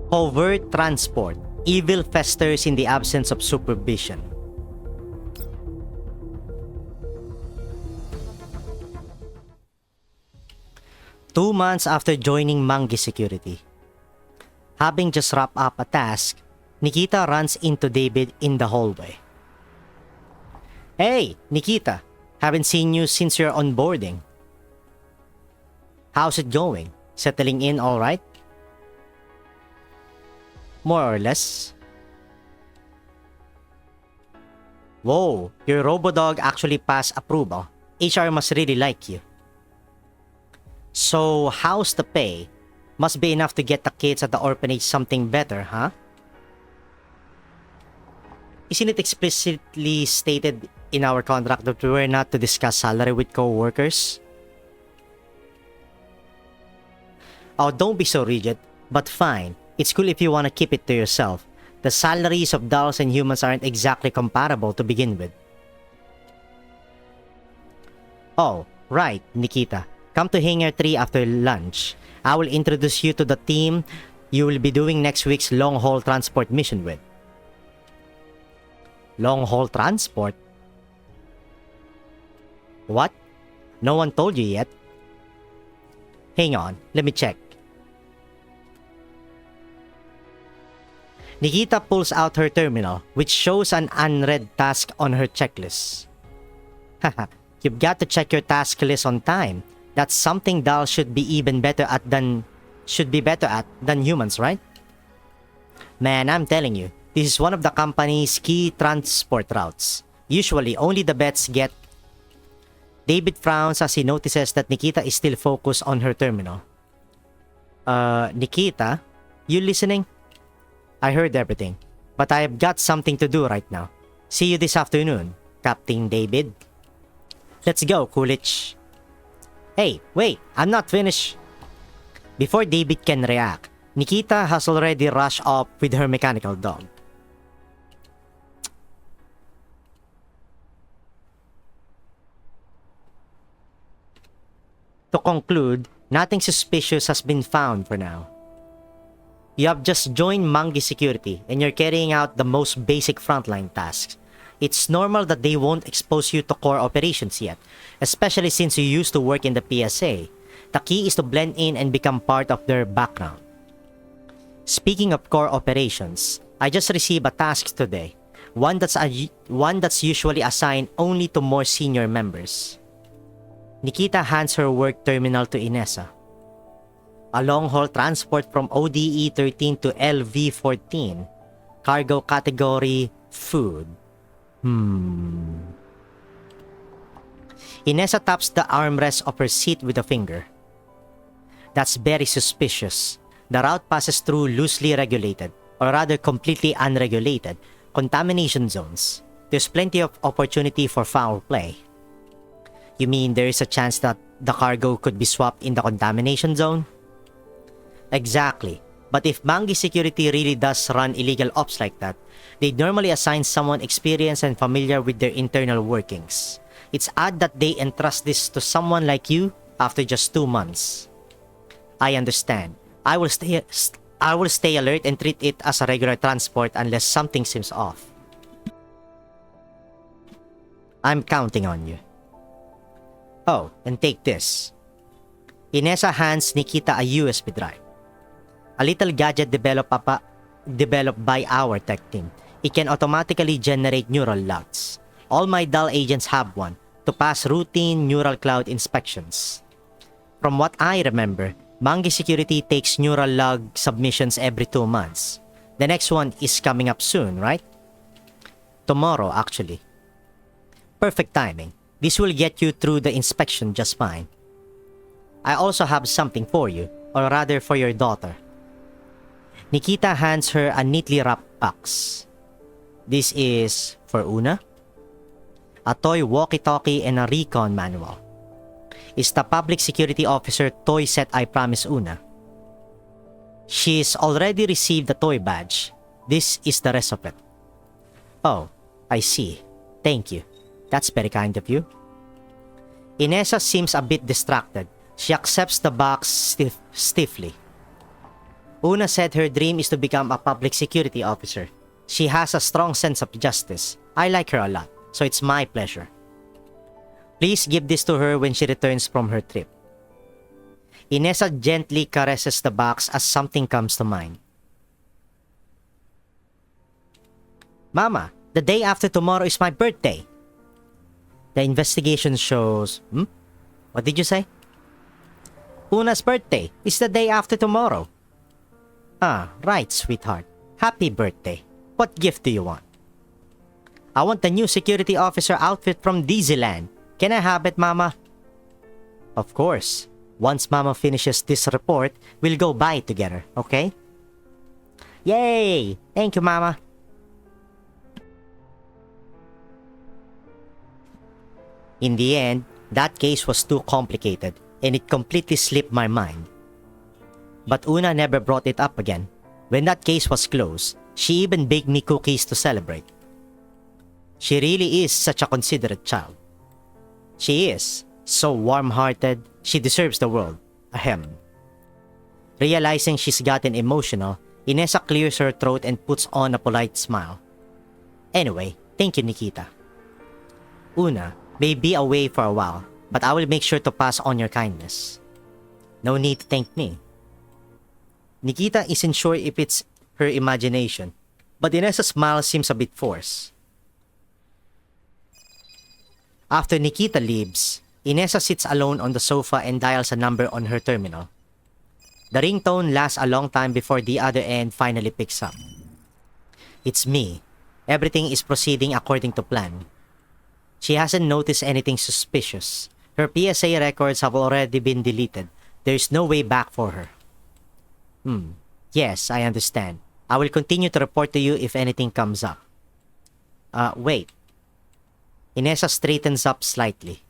Covert transport. Evil festers in the absence of supervision. Two months after joining Mangi Security. Having just wrapped up a task, Nikita runs into David in the hallway. Hey, Nikita. Haven't seen you since your onboarding. How's it going? Settling in all right? More or less. Whoa, your Robodog actually passed approval. HR must really like you. So, how's the pay? Must be enough to get the kids at the orphanage something better, huh? Isn't it explicitly stated in our contract that we were not to discuss salary with co-workers? Oh, don't be so rigid, but fine. It's cool if you want to keep it to yourself. The salaries of dolls and humans aren't exactly comparable to begin with. Oh, right, Nikita. Come to Hangar 3 after lunch. I will introduce you to the team you will be doing next week's long-haul transport mission with. Long-haul transport? What? No one told you yet? Hang on, let me check. Nikita pulls out her terminal, which shows an unread task on her checklist. Haha, you've got to check your task list on time. That's something dolls should be better at than humans, right? Man, I'm telling you, this is one of the company's key transport routes. Usually, only the bets get. David frowns as he notices that Nikita is still focused on her terminal. Nikita? You listening? I heard everything, but I've got something to do right now. See you this afternoon, Captain David. Let's go, Coolidge. Hey, wait, I'm not finished. Before David can react, Nikita has already rushed off with her mechanical dog. To conclude, nothing suspicious has been found for now. You have just joined Mangi Security and you're carrying out the most basic frontline tasks. It's normal that they won't expose you to core operations yet, especially since you used to work in the PSA. The key is to blend in and become part of their background. Speaking of core operations, I just received a task today, one that's usually assigned only to more senior members. Nikita hands her work terminal to Inessa. A long-haul transport from ODE 13 to LV 14. Cargo category, food. Inessa taps the armrest of her seat with a finger. That's very suspicious. The route passes through loosely regulated, or rather completely unregulated, contamination zones. There's plenty of opportunity for foul play. You mean there is a chance that the cargo could be swapped in the contamination zone? Exactly. But if Mangi Security really does run illegal ops like that, they'd normally assign someone experienced and familiar with their internal workings. It's odd that they entrust this to someone like you after just 2 months. I understand. I will stay alert and treat it as a regular transport unless something seems off. I'm counting on you. Oh, and take this. Inessa hands Nikita a USB drive. A little gadget developed by our tech team. It can automatically generate neural logs. All my DAL agents have one to pass routine neural cloud inspections. From what I remember, Mangi Security takes neural log submissions every 2 months. The next one is coming up soon, right? Tomorrow, actually. Perfect timing. This will get you through the inspection just fine. I also have something for you, or rather for your daughter. Nikita hands her a neatly wrapped box. This is for Una. A toy walkie-talkie and a recon manual. It's the public security officer toy set I promised Una. She's already received the toy badge. This is the rest of it. Oh, I see. Thank you. That's very kind of you. Inessa seems a bit distracted. She accepts the box stiffly. Una said her dream is to become a public security officer. She has a strong sense of justice. I like her a lot, so it's my pleasure. Please give this to her when she returns from her trip. Inessa gently caresses the box as something comes to mind. Mama, the day after tomorrow is my birthday. The investigation shows... What did you say? Una's birthday is the day after tomorrow. Ah, right, sweetheart. Happy birthday. What gift do you want? I want the new security officer outfit from Disneyland. Can I have it, Mama? Of course. Once Mama finishes this report, we'll go buy it together, okay? Yay! Thank you, Mama. In the end, that case was too complicated and it completely slipped my mind. But Una never brought it up again. When that case was closed, she even baked me cookies to celebrate. She really is such a considerate child. She is so warm-hearted, she deserves the world. Ahem. Realizing she's gotten emotional, Inessa clears her throat and puts on a polite smile. Anyway, thank you, Nikita. Una may be away for a while, but I will make sure to pass on your kindness. No need to thank me. Nikita isn't sure if it's her imagination, but Inessa's smile seems a bit forced. After Nikita leaves, Inessa sits alone on the sofa and dials a number on her terminal. The ringtone lasts a long time before the other end finally picks up. It's me. Everything is proceeding according to plan. She hasn't noticed anything suspicious. Her PSA records have already been deleted. There's no way back for her. Yes, I understand. I will continue to report to you if anything comes up. Wait. Inessa straightens up slightly.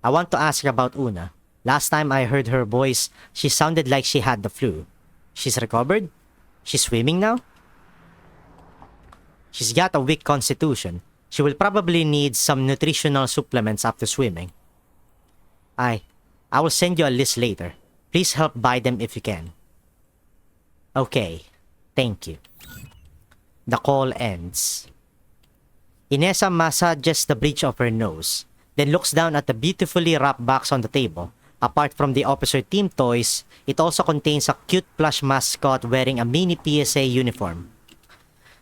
I want to ask her about Una. Last time I heard her voice, she sounded like she had the flu. She's recovered? She's swimming now? She's got a weak constitution. She will probably need some nutritional supplements after swimming. I will send you a list later. Please help buy them if you can. Okay, thank you. The call ends. Inessa massages the bridge of her nose, then looks down at the beautifully wrapped box on the table. Apart from the officer team toys, it also contains a cute plush mascot wearing a mini PSA uniform.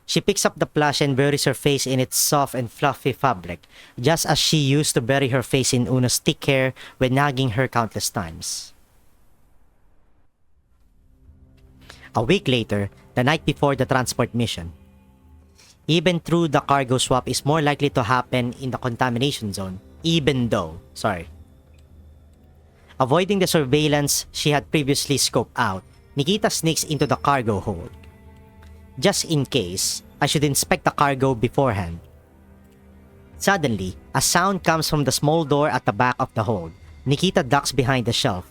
She picks up the plush and buries her face in its soft and fluffy fabric, just as she used to bury her face in Una's thick hair when nagging her countless times. A week later, the night before the transport mission. Even though the cargo swap is more likely to happen in the contamination zone, avoiding the surveillance she had previously scoped out, Nikita sneaks into the cargo hold. Just in case, I should inspect the cargo beforehand. Suddenly, a sound comes from the small door at the back of the hold. Nikita ducks behind the shelf.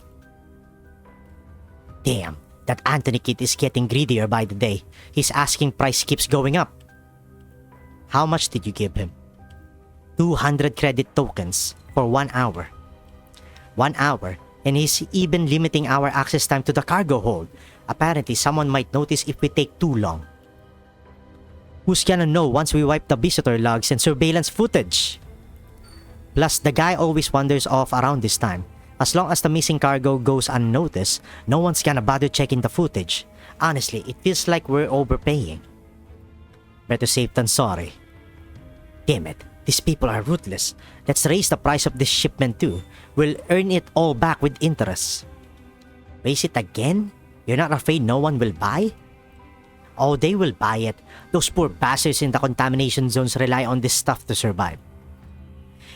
Damn, that Anthony kid is getting greedier by the day. His asking price keeps going up. How much did you give him? 200 credit tokens for 1 hour. 1 hour, and he's even limiting our access time to the cargo hold. Apparently, someone might notice if we take too long. Who's gonna know once we wipe the visitor logs and surveillance footage? Plus, the guy always wanders off around this time. As long as the missing cargo goes unnoticed, no one's gonna bother checking the footage. Honestly, it feels like we're overpaying. Better safe than sorry. Damn it, these people are ruthless. Let's raise the price of this shipment too. We'll earn it all back with interest. Raise it again? You're not afraid no one will buy? Oh, they will buy it. Those poor bastards in the contamination zones rely on this stuff to survive.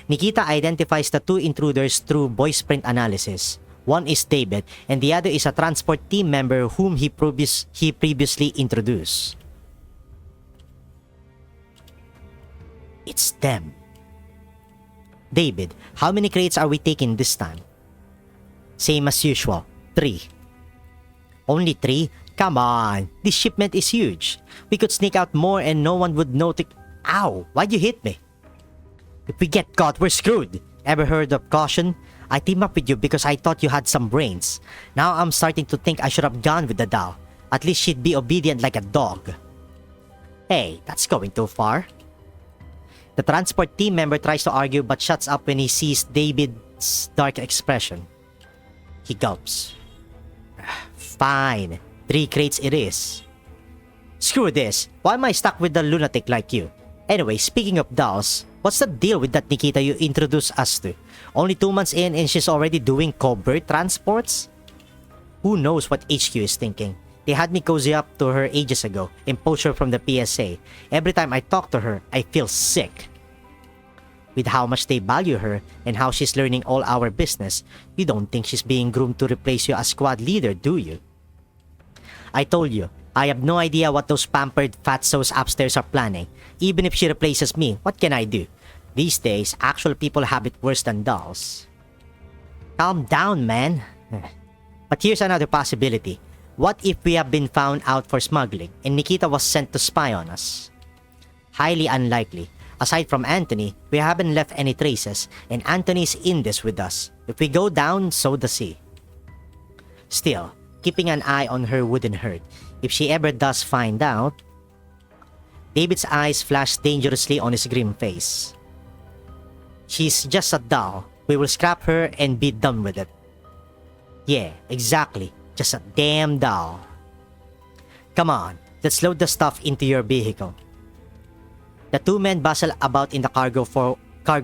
Nikita identifies the two intruders through voice print analysis. One is David, and the other is a transport team member whom he previously introduced. It's them. David, how many crates are we taking this time? Same as usual, 3. Only 3? Come on, this shipment is huge. We could sneak out more and no one would notice. Ow, why'd you hit me? If we get caught, we're screwed. Ever heard of caution? I teamed up with you because I thought you had some brains. Now I'm starting to think I should have gone with the doll. At least she'd be obedient like a dog. Hey, that's going too far. The transport team member tries to argue but shuts up when he sees David's dark expression. He gulps. Fine, 3 crates it is. Screw this, why am I stuck with a lunatic like you? Anyway, speaking of dolls, what's the deal with that Nikita you introduced us to? Only 2 months in and she's already doing covert transports? Who knows what HQ is thinking? They had me cozy up to her ages ago and poach her from the PSA. Every time I talk to her, I feel sick. With how much they value her and how she's learning all our business, you don't think she's being groomed to replace you as squad leader, do you? I told you, I have no idea what those pampered fatzos upstairs are planning. Even if she replaces me, what can I do? These days, actual people have it worse than dolls. Calm down, man. But here's another possibility. What if we have been found out for smuggling and Nikita was sent to spy on us? Highly unlikely. Aside from Anthony, we haven't left any traces and Anthony's in this with us. If we go down, so does he. Still, keeping an eye on her wouldn't hurt. If she ever does find out... David's eyes flash dangerously on his grim face. She's just a doll. We will scrap her and be done with it. Yeah, exactly. Just a damn doll. Come on, let's load the stuff into your vehicle. The 2 men bustle about in the cargo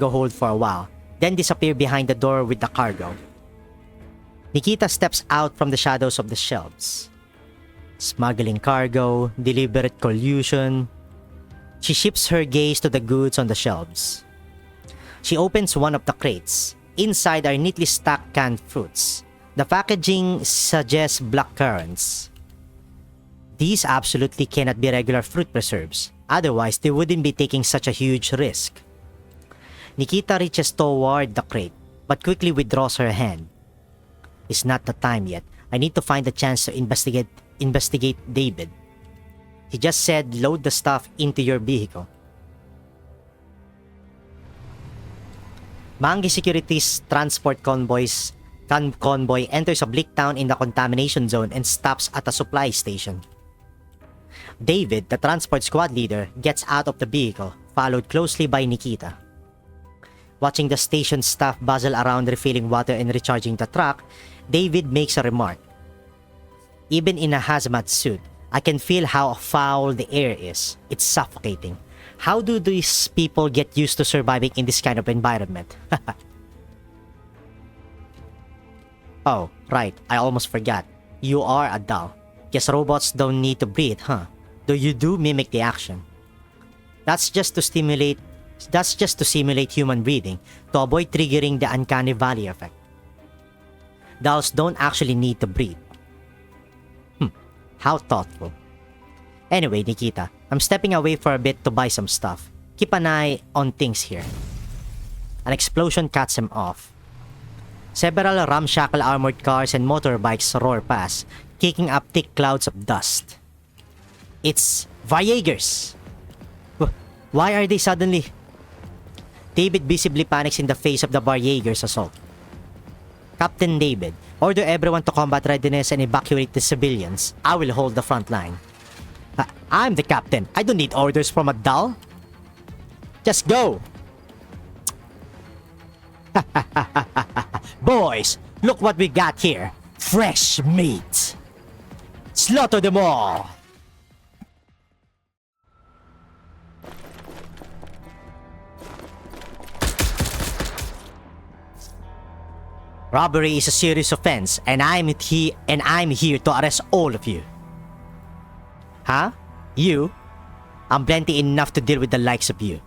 hold for a while, then disappear behind the door with the cargo. Nikita steps out from the shadows of the shelves. Smuggling cargo, deliberate collusion. She shifts her gaze to the goods on the shelves. She opens one of the crates. Inside are neatly stacked canned fruits. The packaging suggests blackcurrants. These absolutely cannot be regular fruit preserves. Otherwise, they wouldn't be taking such a huge risk. Nikita reaches toward the crate, but quickly withdraws her hand. It's not the time yet. I need to find a chance to investigate David. He just said load the stuff into your vehicle. Mangi Security's transport convoy enters a bleak town in the contamination zone and stops at a supply station. David, the transport squad leader, gets out of the vehicle, followed closely by Nikita. Watching the station staff bustle around refilling water and recharging the truck, David makes a remark. Even in a hazmat suit, I can feel how foul the air is. It's suffocating. How do these people get used to surviving in this kind of environment? Oh, right, I almost forgot. You are a doll. Guess robots don't need to breathe, huh? Though you do mimic the action. That's just to simulate human breathing to avoid triggering the uncanny valley effect. Dolls don't actually need to breathe. How thoughtful. Anyway, Nikita, I'm stepping away for a bit to buy some stuff. Keep an eye on things here. An explosion cuts him off. Several ramshackle armored cars and motorbikes roar past, kicking up thick clouds of dust. It's Jaegers! Why are they suddenly... David visibly panics in the face of the Jaegers assault. Captain David, order everyone to combat readiness and evacuate the civilians. I will hold the front line. I'm the captain. I don't need orders from a doll. Just go! Boys, look what we got here. Fresh meat. Slaughter them all! Robbery is a serious offense, and I'm here to arrest all of you. Huh? You? I'm plenty enough to deal with the likes of you.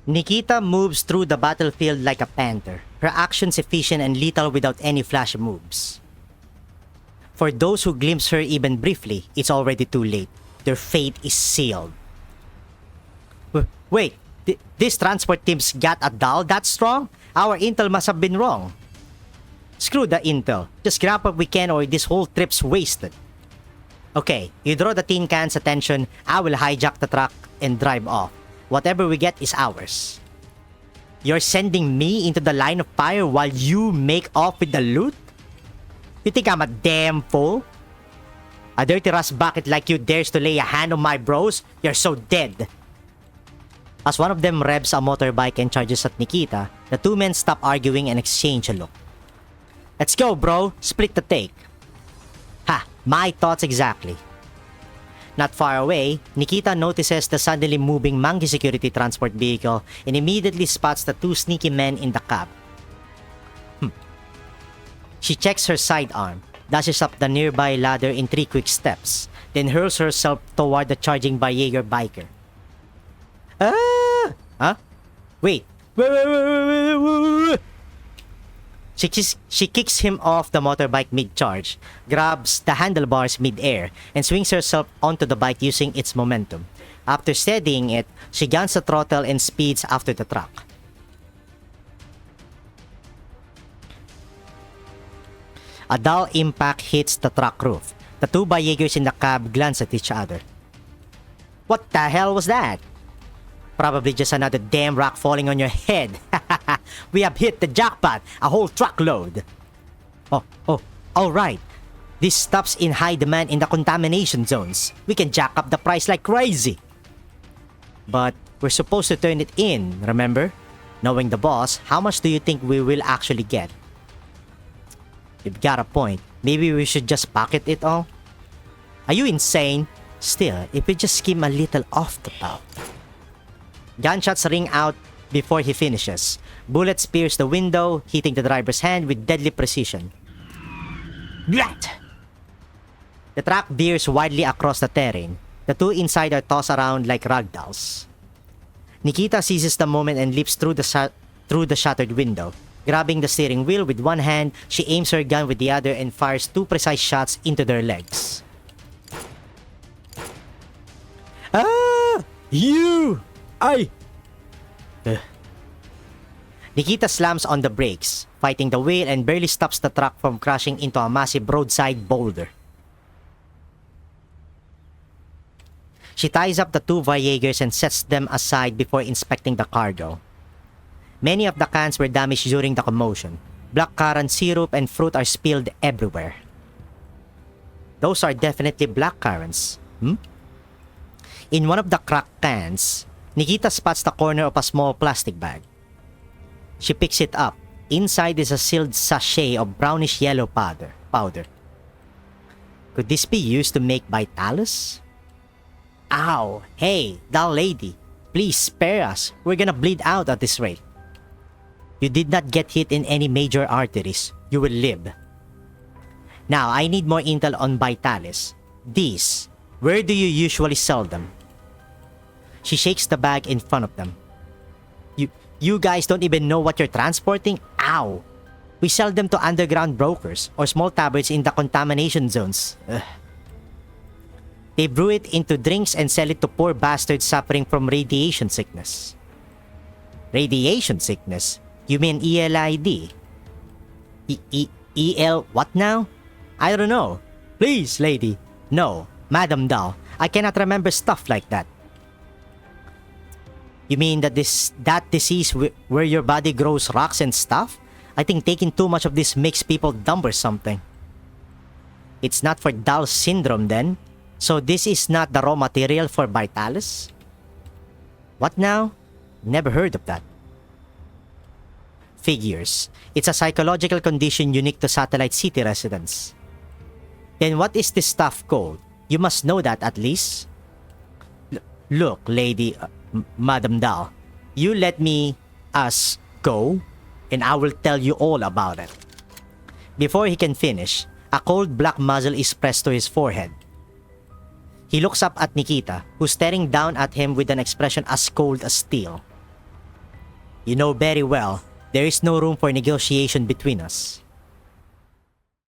Nikita moves through the battlefield like a panther, her actions efficient and lethal without any flash moves. For those who glimpse her even briefly, it's already too late. Their fate is sealed. Wait, this transport team's got a doll that strong? Our intel must have been wrong. Screw the intel. Just grab what we can or this whole trip's wasted. Okay, you draw the tin can's attention, I will hijack the truck and drive off. Whatever we get is ours. You're sending me into the line of fire while you make off with the loot? You think I'm a damn fool? A dirty rust bucket like you dares to lay a hand on my bros? You're so dead. As one of them revs a motorbike and charges at Nikita, the two men stop arguing and exchange a look. Let's go, bro. Split the take. Ha, my thoughts exactly. Not far away, Nikita notices the suddenly moving monkey security transport vehicle and immediately spots the two sneaky men in the cab. She checks her sidearm, dashes up the nearby ladder in 3 quick steps, then hurls herself toward the charging Jaeger biker. Huh? Wait. She kicks him off the motorbike mid-charge, grabs the handlebars mid-air, and swings herself onto the bike using its momentum. After steadying it, she guns the throttle and speeds after the truck. A dull impact hits the truck roof. The two Jaegers in the cab glance at each other. What the hell was that? Probably just another damn rock falling on your head. We have hit the jackpot, a whole truckload. Alright. This stuff's in high demand in the contamination zones. We can jack up the price like crazy. But we're supposed to turn it in, remember? Knowing the boss, how much do you think we will actually get? You've got a point. Maybe we should just pocket it all? Are you insane? Still, if we just skim a little off the top. Gunshots ring out before he finishes. Bullets pierce the window, hitting the driver's hand with deadly precision. Blat! The truck veers widely across the terrain. The two inside are tossed around like ragdolls. Nikita seizes the moment and leaps through the shattered window. Grabbing the steering wheel with one hand, she aims her gun with the other and fires 2 precise shots into their legs. Nikita slams on the brakes, fighting the wheel and barely stops the truck from crashing into a massive roadside boulder. She ties up the two Jaegers and sets them aside before inspecting the cargo. Many of the cans were damaged during the commotion. Blackcurrant syrup and fruit are spilled everywhere. Those are definitely blackcurrants. In one of the cracked cans, Nikita spots the corner of a small plastic bag. She picks it up. Inside is a sealed sachet of brownish yellow powder. Could this be used to make Vitalis? Ow! Hey, that lady. Please spare us. We're gonna bleed out at this rate. You did not get hit in any major arteries. You will live. Now, I need more intel on Vitalis. These. Where do you usually sell them? She shakes the bag in front of them. You guys don't even know what you're transporting? Ow! We sell them to underground brokers or small taverns in the contamination zones. Ugh. They brew it into drinks and sell it to poor bastards suffering from radiation sickness. Radiation sickness? You mean ELID? EL what now? I don't know. Please, lady. No, Madam Doll. I cannot remember stuff like that. You mean that that disease where your body grows rocks and stuff? I think taking too much of this makes people dumb or something. It's not for Doll syndrome then? So this is not the raw material for Vitalis? What now? Never heard of that. Figures. It's a psychological condition unique to Satellite City residents. Then what is this stuff called? You must know that at least. Look, lady, Madam Doll, you let us go, and I will tell you all about it. Before he can finish, a cold black muzzle is pressed to his forehead. He looks up at Nikita, who's staring down at him with an expression as cold as steel. You know very well there is no room for negotiation between us.